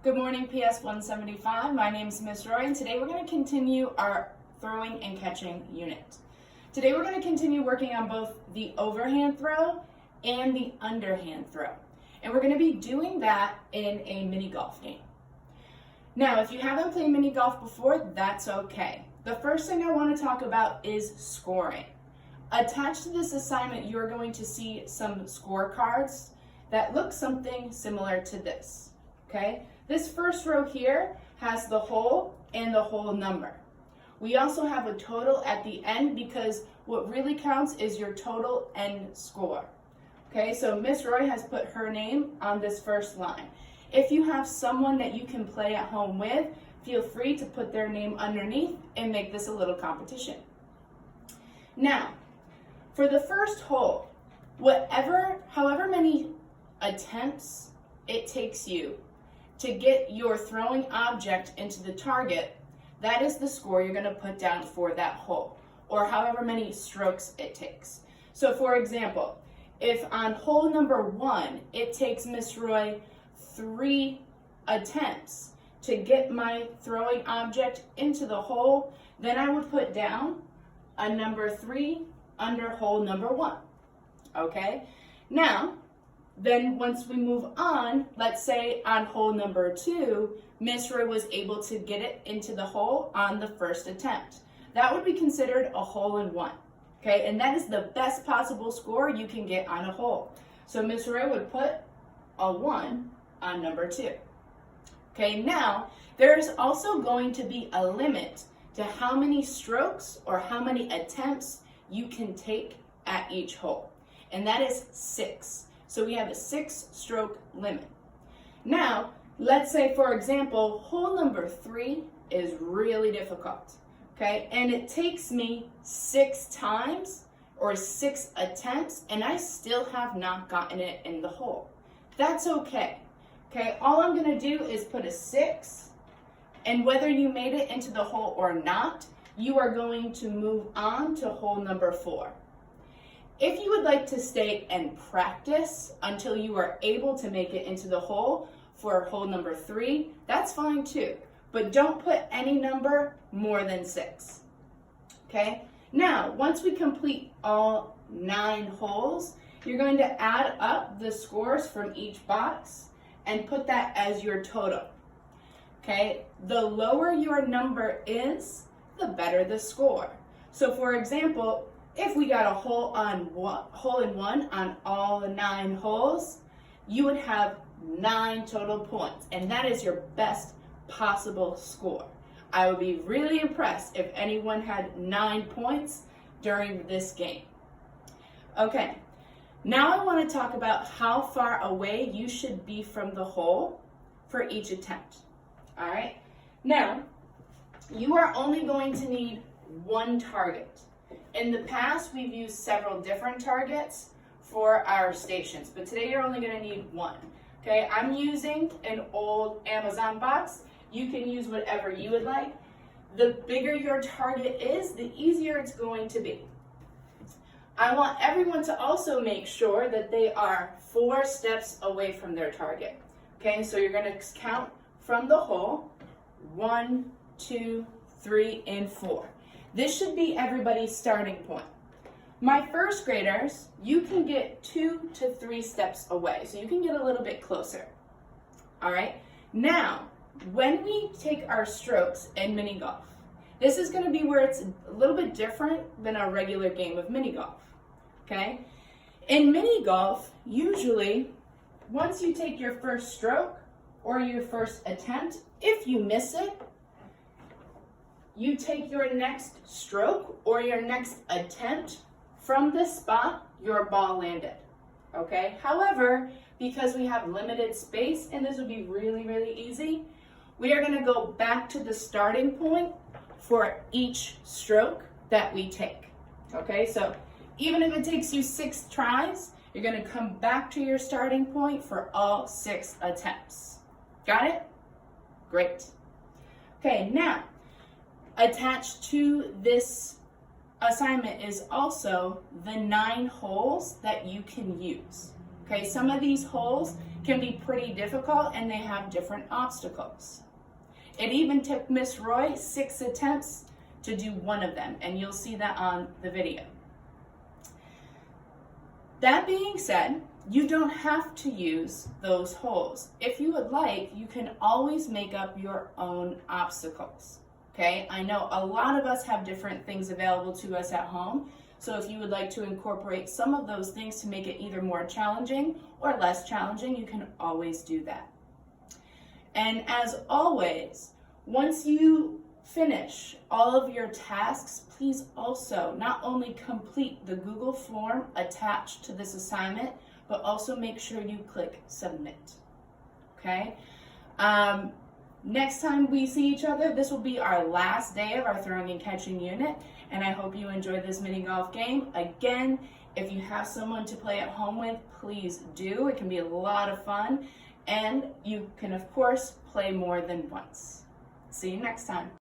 Good morning, PS 175. My name is Miss Roy, and today we're going to continue our throwing and catching unit. Today we're going to continue working on both the overhand throw and the underhand throw. And we're going to be doing that in a mini golf game. Now, if you haven't played mini golf before, that's okay. The first thing I want to talk about is scoring. Attached to this assignment, you're going to see some scorecards that look something similar to this, okay? This first row here has the hole and the hole number. We also have a total at the end because what really counts is your total end score. Okay, so Miss Roy has put her name on this first line. If you have someone that you can play at home with, feel free to put their name underneath and make this a little competition. Now, for the first hole, however many attempts it takes you to get your throwing object into the target, that is the score you're going to put down for that hole, or however many strokes it takes. So for example, if on hole number 1, it takes Miss Roy 3 attempts to get my throwing object into the hole, then I would put down a number 3 under hole number 1, okay? Now, then once we move on, let's say on hole number 2, Miss Roy was able to get it into the hole on the first attempt. That would be considered a hole-in-one, okay? And that is the best possible score you can get on a hole. So Miss Roy would put a 1 on number 2. Okay, now there is also going to be a limit to how many strokes or how many attempts you can take at each hole, and that is 6. So we have a 6-stroke limit. Now, let's say, for example, hole number 3 is really difficult, okay? And it takes me 6 times or 6 attempts, and I still have not gotten it in the hole. That's okay, okay? All I'm gonna do is put a 6, and whether you made it into the hole or not, you are going to move on to hole number 4. If you would like to stay and practice until you are able to make it into the hole for hole number 3, that's fine too. But don't put any number more than 6. Okay? Now, once we complete all 9 holes, you're going to add up the scores from each box and put that as your total. Okay? The lower your number is, the better the score. So for example, if we got a hole-in-one on all the 9 holes, you would have 9 total points, and that is your best possible score. I would be really impressed if anyone had 9 points during this game. Okay, now I want to talk about how far away you should be from the hole for each attempt. All right, now you are only going to need 1 target. In the past, we've used several different targets for our stations, but today you're only going to need 1. Okay, I'm using an old Amazon box. You can use whatever you would like. The bigger your target is, the easier it's going to be. I want everyone to also make sure that they are 4 steps away from their target. Okay, so you're going to count from the hole, 1, 2, 3, and 4. This should be everybody's starting point. My first graders, you can get 2 to 3 steps away, so you can get a little bit closer. All right, now, when we take our strokes in mini golf, this is gonna be where it's a little bit different than a regular game of mini golf, okay? In mini golf, usually, once you take your first stroke or your first attempt, if you miss it, you take your next stroke or your next attempt from this spot your ball landed, okay? However, because we have limited space, and this would be really, really easy, we are gonna go back to the starting point for each stroke that we take, okay? So even if it takes you 6 tries, you're gonna come back to your starting point for all 6 attempts. Got it? Great. Okay, now, attached to this assignment is also the 9 holes that you can use. Okay, some of these holes can be pretty difficult and they have different obstacles. It even took Miss Roy 6 attempts to do one of them, and you'll see that on the video. That being said, you don't have to use those holes. If you would like, you can always make up your own obstacles. Okay, I know a lot of us have different things available to us at home, so if you would like to incorporate some of those things to make it either more challenging or less challenging, you can always do that. And as always, once you finish all of your tasks, please also not only complete the Google form attached to this assignment, but also make sure you click submit. Okay? Next time we see each other, this will be our last day of our throwing and catching unit, and I hope you enjoyed this mini golf game. Again, if you have someone to play at home with, please do. It can be a lot of fun, and you can, of course, play more than once. See you next time.